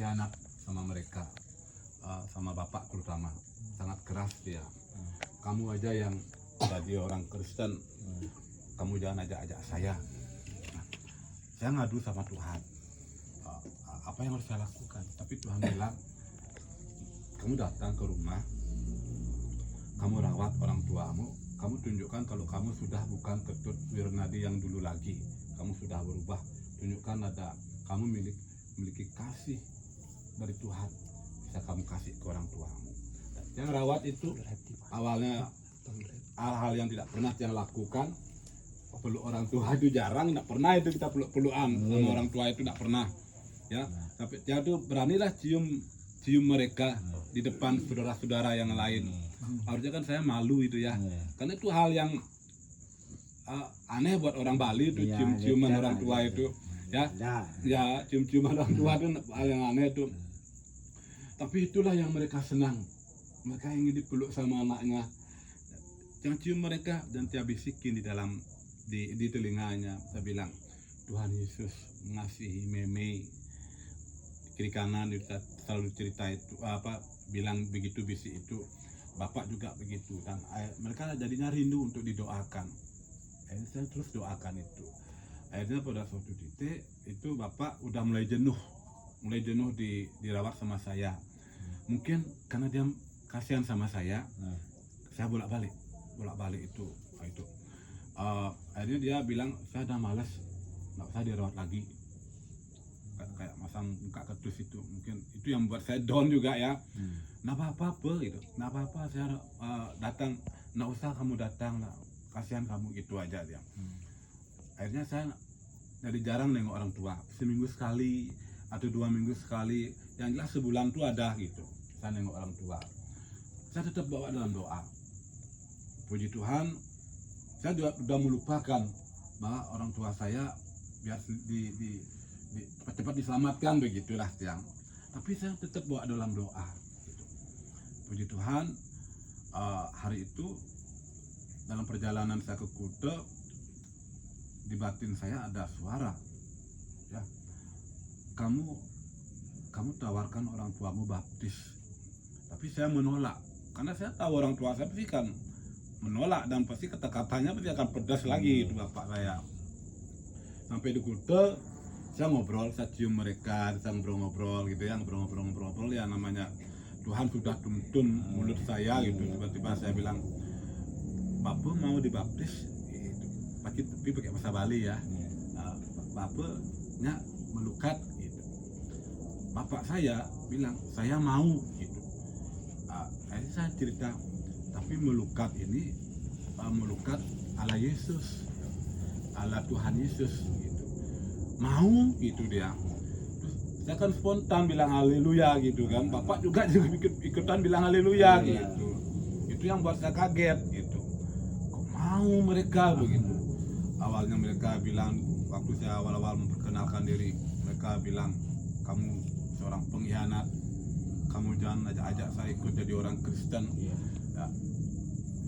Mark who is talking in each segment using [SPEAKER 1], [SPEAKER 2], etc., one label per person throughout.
[SPEAKER 1] pengkhianat sama mereka, sama bapak terutama, sangat keras dia. Kamu aja yang jadi orang Kristen, kamu jangan ajak-ajak saya. Nah, saya ngadu sama Tuhan, apa yang harus saya lakukan? Tapi Tuhan bilang, kamu datang ke rumah, kamu rawat orang tuamu, kamu tunjukkan kalau kamu sudah bukan Ketut Wirnadi yang dulu lagi, kamu sudah berubah. Tunjukkan ada kamu memiliki kasih dari Tuhan, bisa kamu kasih ke orang tuamu. Yang rawat itu awalnya hal-hal yang tidak pernah dia lakukan. Peluk orang tua itu jarang, tidak pernah itu kita peluk-pelukan sama orang tua itu, tidak pernah ya. Tapi dia tuh beranilah cium mereka di depan saudara-saudara yang lain. Harusnya kan saya malu itu ya, karena itu hal yang aneh buat orang Bali itu, cium-ciuman orang tua itu ya, cium-ciuman orang tua itu hal yang aneh itu. Tapi itulah yang mereka senang, mereka ingin dipeluk sama anaknya. Yang cium mereka dan dia bisikin di telinganya, saya bilang, Tuhan Yesus mengasihi Meme. Kiri kanan kita selalu cerita itu, bilang begitu, bisik itu, bapak juga begitu, dan mereka jadinya rindu untuk didoakan. Akhirnya saya terus doakan itu. Akhirnya pada suatu titik itu bapak udah mulai jenuh dirawat sama saya. Mungkin karena dia kasihan sama saya bolak-balik itu. Akhirnya dia bilang, saya udah malas, nggak usah dirawat lagi, kayak masang muka ketus itu. Mungkin itu yang buat saya down juga ya. Nggak apa-apa gitu, nggak apa-apa saya datang, nggak usah kamu datang lah, kasihan kamu, gitu aja dia. Akhirnya saya jadi jarang nengok orang tua, seminggu sekali atau 2 minggu sekali, yang jelas sebulan tuh ada gitu saya nengok orang tua. Saya tetap bawa dalam doa. Puji Tuhan, saya sudah melupakan bahwa orang tua saya biar cepat diselamatkan, begitulah tiang. Tapi saya tetap bawa dalam doa gitu. Puji Tuhan, hari itu dalam perjalanan saya ke Kuta, di batin saya ada suara, ya, kamu tawarkan orang tuamu baptis. Tapi saya menolak, karena saya tahu orang tua saya pasti kan menolak, dan pasti kata-katanya pasti akan pedas lagi itu bapak saya. Sampai di Kuta, saya ngobrol, saya cium mereka, saya ngobrol-ngobrol gitu ya, ngobrol-ngobrol ya, namanya Tuhan sudah tuntun mulut saya gitu. Tiba-tiba saya bilang, Bapak mau dibaptis gitu. Tapi pakai bahasa Bali ya. Bapaknya melukat gitu. Bapak saya bilang, saya mau gitu. Akhirnya saya cerita, tapi melukat ini melukat ala Yesus, ala Tuhan Yesus gitu. Mau gitu dia. Terus saya kan spontan bilang haleluya gitu kan. Bapak juga ikutan bilang haleluya gitu. Itu yang buat saya kaget gitu. Kok mau mereka begitu? Awalnya mereka bilang, waktu saya awal-awal memperkenalkan diri, mereka bilang, kamu seorang pengkhianat, kamu jangan ajak-ajak saya ikut jadi orang Kristen. Ya,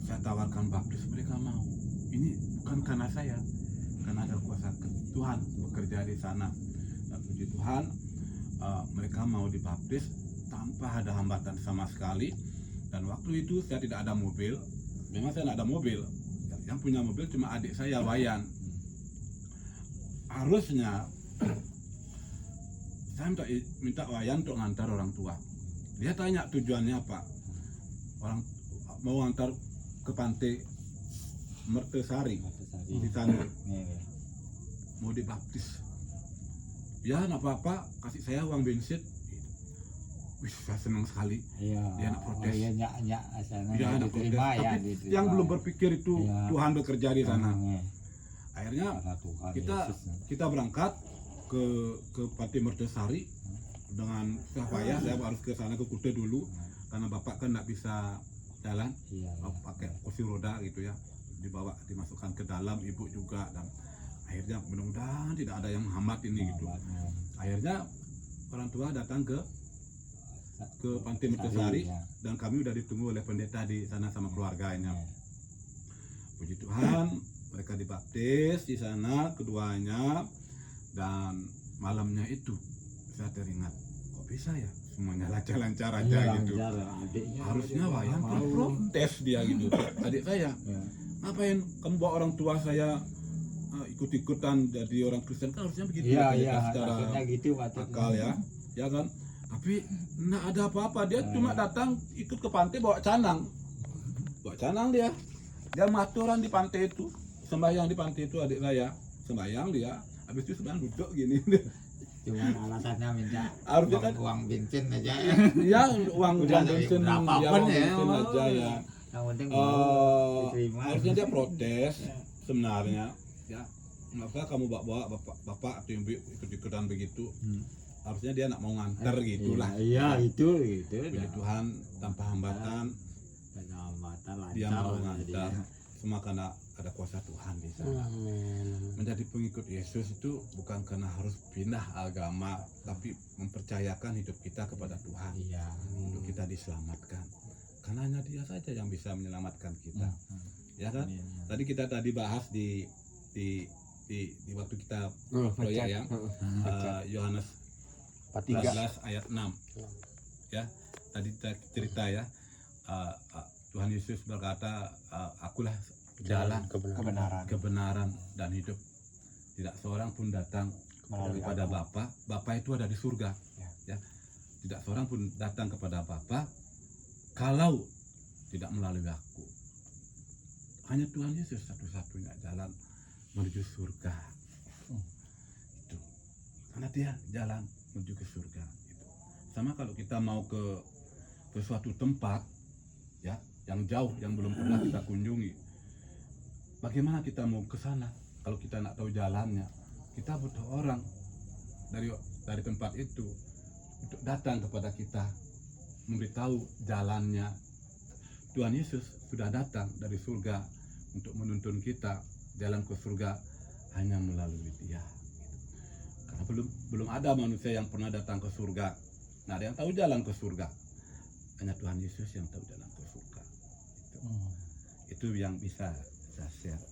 [SPEAKER 1] saya tawarkan baptis, mereka mau. Ini bukan karena saya, karena ada kuasa Tuhan bekerja di sana. Dan puji Tuhan, mereka mau dibaptis tanpa ada hambatan sama sekali. Dan waktu itu saya tidak ada mobil, memang saya tidak ada mobil. Yang punya mobil cuma adik saya, Wayan. Harusnya saya minta Wayan untuk ngantar orang tua. Dia tanya tujuannya apa, orang mau antar ke pantai Mertesari di sana, mau dibaptis. Ya nggak apa-apa, kasih saya uang bensin. Wih, saya senang sekali. Dia nak protes. Dia nak protes. Tapi yang belum berpikir itu Tuhan bekerja di sana. Akhirnya kita berangkat ke Pantai Mertesari dengan saya harus ke sana, ke Kuta dulu, karena bapak kan nggak bisa jalan, pakai kursi roda gitu ya, dimasukkan ke dalam, ibu juga, dan akhirnya mudah-mudahan tidak ada yang menghambat ini gitu. Akhirnya orang tua datang ke Pantai Mertesari, dan kami udah ditunggu oleh pendeta di sana sama keluarganya. Puji Tuhan, mereka dibaptis di sana keduanya, dan malamnya itu saya teringat, kok bisa ya semuanya lancar-lancar aja
[SPEAKER 2] Iya,
[SPEAKER 1] gitu.
[SPEAKER 2] lancar, adiknya
[SPEAKER 1] Harusnya
[SPEAKER 2] aja
[SPEAKER 1] wayang
[SPEAKER 2] mau.
[SPEAKER 1] kan protes dia gitu. Adik saya,
[SPEAKER 2] Ya.
[SPEAKER 1] ngapain kamu bawa orang tua saya ikut-ikutan jadi orang Kristen, kan harusnya begitu
[SPEAKER 2] Iya,
[SPEAKER 1] ya,
[SPEAKER 2] iya,
[SPEAKER 1] secara
[SPEAKER 2] maksudnya gitu maksudnya.
[SPEAKER 1] akal ya kan. Tapi nggak ada apa-apa, dia cuma datang ikut ke pantai bawa canang dia maturan di pantai itu, sembahyang di pantai itu adik saya, sembahyang dia, habis itu sembahyang duduk gini.
[SPEAKER 2] Cuman alasannya minta
[SPEAKER 1] Harusnya kan
[SPEAKER 2] uang bensin aja.
[SPEAKER 1] ya uang
[SPEAKER 2] Udah
[SPEAKER 1] bensin
[SPEAKER 2] berapa
[SPEAKER 1] ya,
[SPEAKER 2] pun
[SPEAKER 1] uang
[SPEAKER 2] ya,
[SPEAKER 1] bensin
[SPEAKER 2] mau.
[SPEAKER 1] aja ya.
[SPEAKER 2] Yang penting mau diterima.
[SPEAKER 1] Harusnya dia protes sebenarnya ya, maka kamu bawa bapak atau ibu ikut-ikutan begitu, harusnya dia nak mau nganter gitulah.
[SPEAKER 2] Iya, itu
[SPEAKER 1] Puji Tuhan tanpa hambatan
[SPEAKER 2] Karena hambatan
[SPEAKER 1] dia
[SPEAKER 2] lancar
[SPEAKER 1] mau
[SPEAKER 2] jadi.
[SPEAKER 1] ngantar, semua karena ada kuasa Tuhan di sana. Menjadi pengikut Yesus itu bukan karena harus pindah agama, tapi mempercayakan hidup kita kepada Tuhan
[SPEAKER 2] Iya.
[SPEAKER 1] untuk kita diselamatkan, karena hanya Dia saja yang bisa menyelamatkan kita. Ya kan? Tadi kita bahas di waktu kita proyek ya, Yohanes 14 ayat 6 ya, tadi kita cerita ya, Tuhan Yesus berkata, akulah jalan kebenaran dan hidup, tidak seorang pun datang kepada Bapa itu ada di surga ya. Tidak seorang pun datang kepada Bapa kalau tidak melalui aku. Hanya Tuhan Yesus satu-satunya jalan menuju surga. Itu. Karena Dia jalan menuju ke surga. Itu. Sama kalau kita mau ke suatu tempat ya, yang jauh, yang belum pernah kita kunjungi. Bagaimana kita mau ke sana kalau kita nak tahu jalannya? Kita butuh orang dari tempat itu untuk datang kepada kita, memberitahu jalannya. Tuhan Yesus sudah datang dari surga untuk menuntun kita jalan ke surga hanya melalui Dia. Karena belum ada manusia yang pernah datang ke surga. Nah, ada yang tahu jalan ke surga. Hanya Tuhan Yesus yang tahu jalan ke surga. Itu yang bisa saya share.